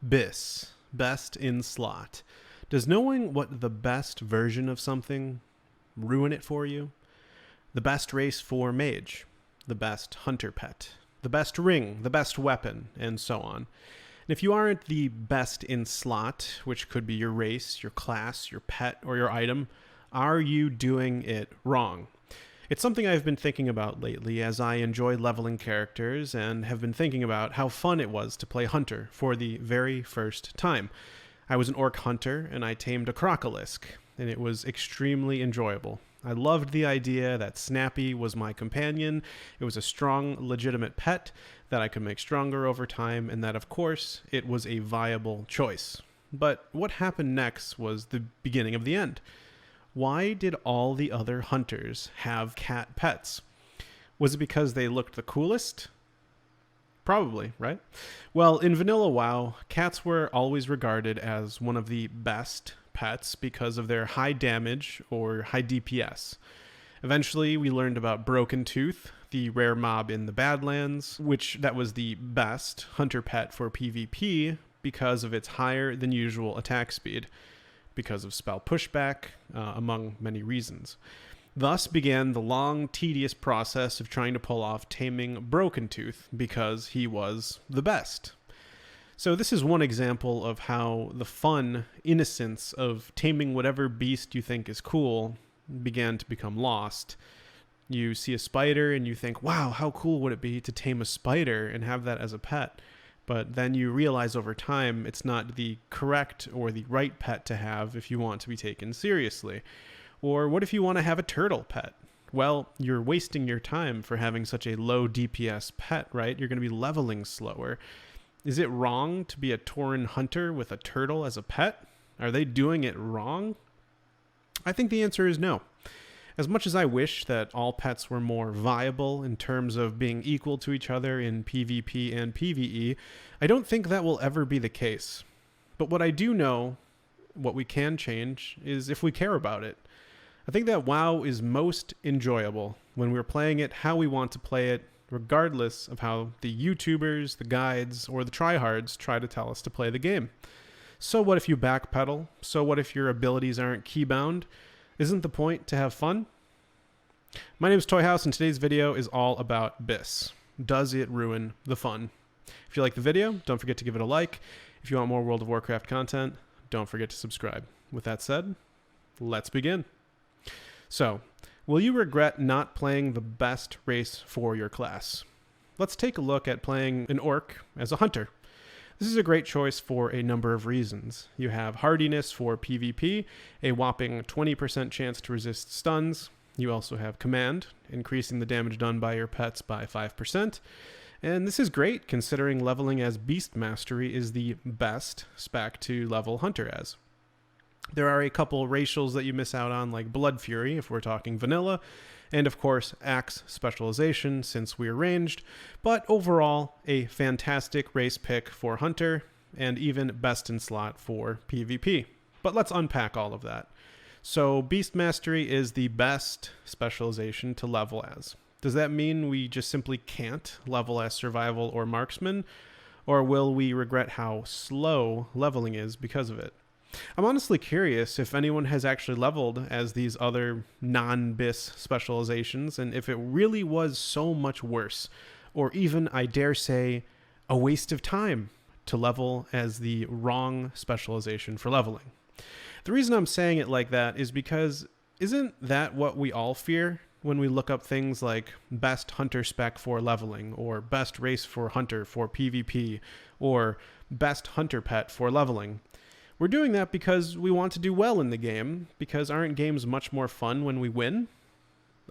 BiS, best in slot. Does knowing what the best version of something ruin it for you? The best race for mage, the best hunter pet, the best ring, the best weapon, and so on. And if you aren't the best in slot, which could be your race, your class, your pet, or your item, are you doing it wrong? It's something I've been thinking about lately as I enjoy leveling characters and have been thinking about how fun it was to play Hunter for the very first time. I was an orc hunter and I tamed a crocolisk, and it was extremely enjoyable. I loved the idea that Snappy was my companion. It was a strong, legitimate pet that I could make stronger over time, and that, of course, it was a viable choice. But what happened next was the beginning of the end. Why did all the other hunters have cat pets? Was it because they looked the coolest? Probably, right? Well, in vanilla WoW, cats were always regarded as one of the best pets because of their high damage or high DPS. Eventually, we learned about Brokentooth, the rare mob in the Badlands, which that was the best hunter pet for PvP because of its higher than usual attack speed, because of spell pushback, among many reasons. Thus began the long, tedious process of trying to pull off taming Brokentooth because he was the best. So this is one example of how the fun innocence of taming whatever beast you think is cool began to become lost. You see a spider and you think, wow, how cool would it be to tame a spider and have that as a pet? But then you realize over time it's not the correct or the right pet to have if you want to be taken seriously. Or what if you want to have a turtle pet? Well, you're wasting your time for having such a low DPS pet, right? You're going to be leveling slower. Is it wrong to be a tauren hunter with a turtle as a pet? Are they doing it wrong? I think the answer is no. As much as I wish that all pets were more viable in terms of being equal to each other in PvP and PvE, I don't think that will ever be the case. But what I do know, what we can change, is if we care about it. I think that WoW is most enjoyable when we're playing it how we want to play it, regardless of how the YouTubers, the guides, or the tryhards try to tell us to play the game. So what if you backpedal? So what if your abilities aren't keybound? Isn't the point to have fun? My name is Toyhouze, and today's video is all about BiS. Does it ruin the fun? If you like the video, don't forget to give it a like. If you want more World of Warcraft content, don't forget to subscribe. With that said, let's begin. So, will you regret not playing the best race for your class? Let's take a look at playing an orc as a hunter. This is a great choice for a number of reasons. You have hardiness for PvP, a whopping 20% chance to resist stuns. You also have command, increasing the damage done by your pets by 5%. And this is great considering leveling as Beast Mastery is the best spec to level Hunter as. There are a couple racials that you miss out on, like Blood Fury if we're talking vanilla, and of course Axe Specialization since we're ranged, but overall a fantastic race pick for Hunter and even best in slot for PvP. But let's unpack all of that. So Beast Mastery is the best specialization to level as. Does that mean we just simply can't level as Survival or Marksman? Or will we regret how slow leveling is because of it? I'm honestly curious if anyone has actually leveled as these other non-BiS specializations and if it really was so much worse, or even, I dare say, a waste of time to level as the wrong specialization for leveling. The reason I'm saying it like that is because isn't that what we all fear when we look up things like best hunter spec for leveling, or best race for hunter for PvP, or best hunter pet for leveling? We're doing that because we want to do well in the game, because aren't games much more fun when we win?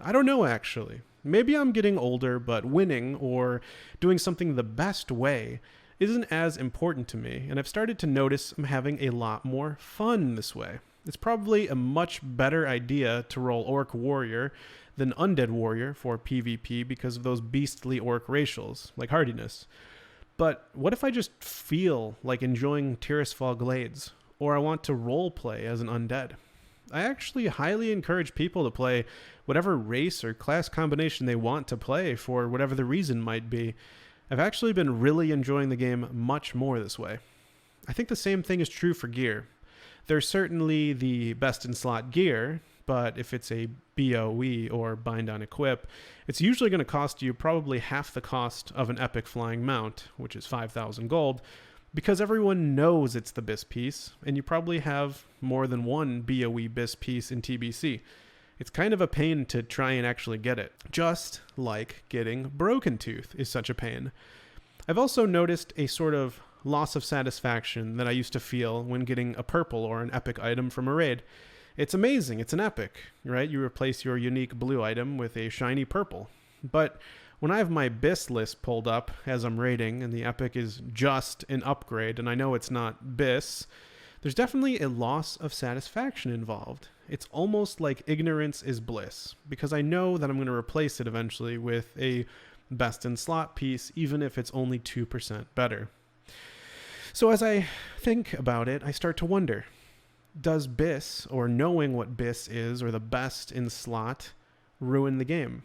I don't know, actually. Maybe I'm getting older, but winning, or doing something the best way, isn't as important to me, and I've started to notice I'm having a lot more fun this way. It's probably a much better idea to roll Orc Warrior than Undead Warrior for PvP because of those beastly Orc racials, like hardiness. But what if I just feel like enjoying Tirisfal Glades, or I want to role play as an undead? I actually highly encourage people to play whatever race or class combination they want to play for whatever the reason might be. I've actually been really enjoying the game much more this way. I think the same thing is true for gear. There's certainly the best in slot gear, but if it's a BOE or bind on equip, it's usually going to cost you probably half the cost of an epic flying mount, which is 5,000 gold, because everyone knows it's the BiS piece, and you probably have more than one BOE BiS piece in TBC. It's kind of a pain to try and actually get it, just like getting Brokentooth is such a pain. I've also noticed a sort of loss of satisfaction that I used to feel when getting a purple or an epic item from a raid. It's amazing, it's an epic, right? You replace your unique blue item with a shiny purple. But when I have my BiS list pulled up as I'm raiding and the epic is just an upgrade and I know it's not BiS, there's definitely a loss of satisfaction involved. It's almost like ignorance is bliss, because I know that I'm going to replace it eventually with a best in slot piece, even if it's only 2% better. So as I think about it, I start to wonder, does BiS, or knowing what BiS is, or the best in slot, ruin the game?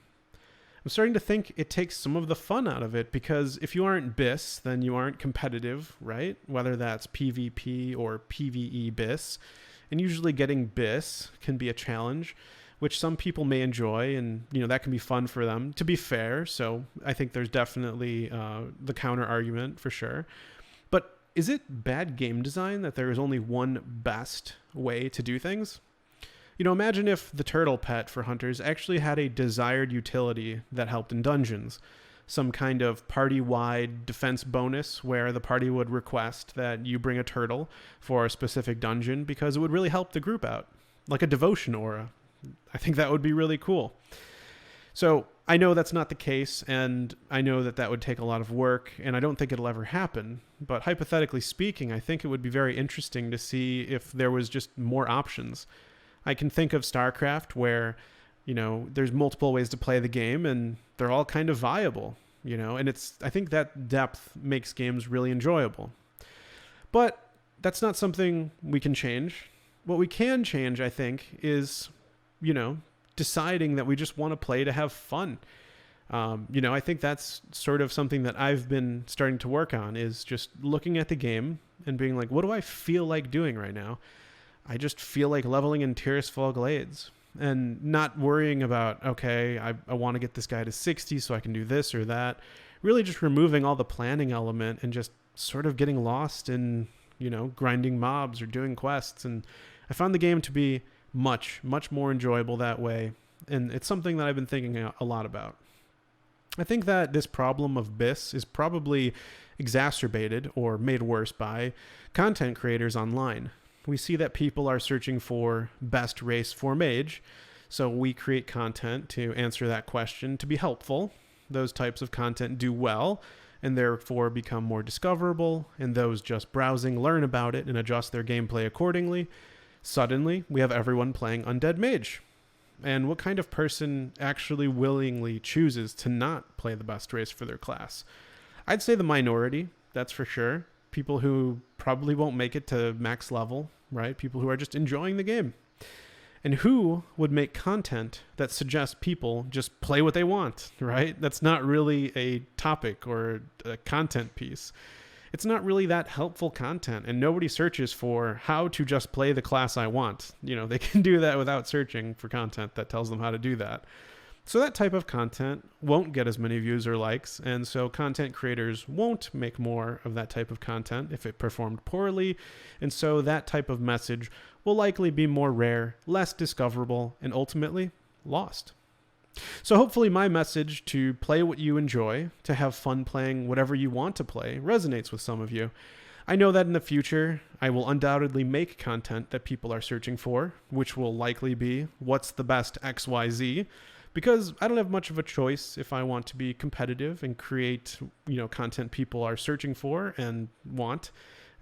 I'm starting to think it takes some of the fun out of it, because if you aren't BiS, then you aren't competitive, right? Whether that's PvP or PvE BiS. And usually getting BiS can be a challenge, which some people may enjoy, and that can be fun for them, to be fair. So I think there's definitely the counter argument for sure. But is it bad game design that there is only one best way to do things? Imagine if the turtle pet for hunters actually had a desired utility that helped in dungeons. Some kind of party-wide defense bonus where the party would request that you bring a turtle for a specific dungeon because it would really help the group out. Like a devotion aura. I think that would be really cool. So I know that's not the case, and I know that would take a lot of work, and I don't think it'll ever happen. But hypothetically speaking, I think it would be very interesting to see if there was just more options. I can think of StarCraft where, there's multiple ways to play the game and they're all kind of viable, and I think that depth makes games really enjoyable. But that's not something we can change. What we can change, I think, is, deciding that we just want to play to have fun. I think that's sort of something that I've been starting to work on, is just looking at the game and being like, what do I feel like doing right now? I just feel like leveling in Tirisfal Glades and not worrying about, okay, I want to get this guy to 60 so I can do this or that. Really just removing all the planning element and just sort of getting lost in, grinding mobs or doing quests. And I found the game to be much, much more enjoyable that way. And it's something that I've been thinking a lot about. I think that this problem of BiS is probably exacerbated or made worse by content creators online. We see that people are searching for best race for mage, so we create content to answer that question to be helpful. Those types of content do well and therefore become more discoverable, and those just browsing learn about it and adjust their gameplay accordingly. Suddenly, we have everyone playing undead mage. And what kind of person actually willingly chooses to not play the best race for their class? I'd say the minority, that's for sure. People who probably won't make it to max level, right? People who are just enjoying the game. And who would make content that suggests people just play what they want, right? That's not really a topic or a content piece. It's not really that helpful content, and nobody searches for how to just play the class I want. They can do that without searching for content that tells them how to do that. So that type of content won't get as many views or likes, and so content creators won't make more of that type of content if it performed poorly, and so that type of message will likely be more rare, less discoverable, and ultimately lost. So hopefully my message to play what you enjoy, to have fun playing whatever you want to play, resonates with some of you. I know that in the future, I will undoubtedly make content that people are searching for, which will likely be what's the best XYZ, because I don't have much of a choice if I want to be competitive and create, content people are searching for and want.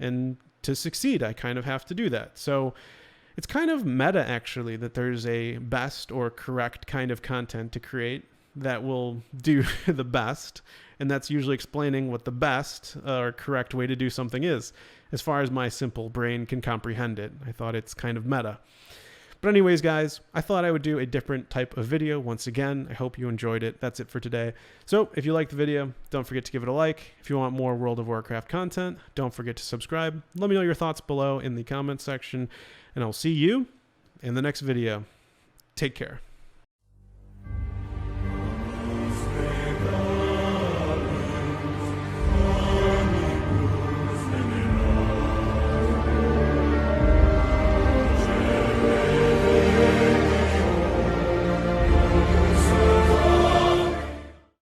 And to succeed, I kind of have to do that. So it's kind of meta, actually, that there's a best or correct kind of content to create that will do the best. And that's usually explaining what the best or correct way to do something is, as far as my simple brain can comprehend it. I thought it's kind of meta. But anyways, guys, I thought I would do a different type of video once again. I hope you enjoyed it. That's it for today. So if you liked the video, don't forget to give it a like. If you want more World of Warcraft content, don't forget to subscribe. Let me know your thoughts below in the comments section, and I'll see you in the next video. Take care.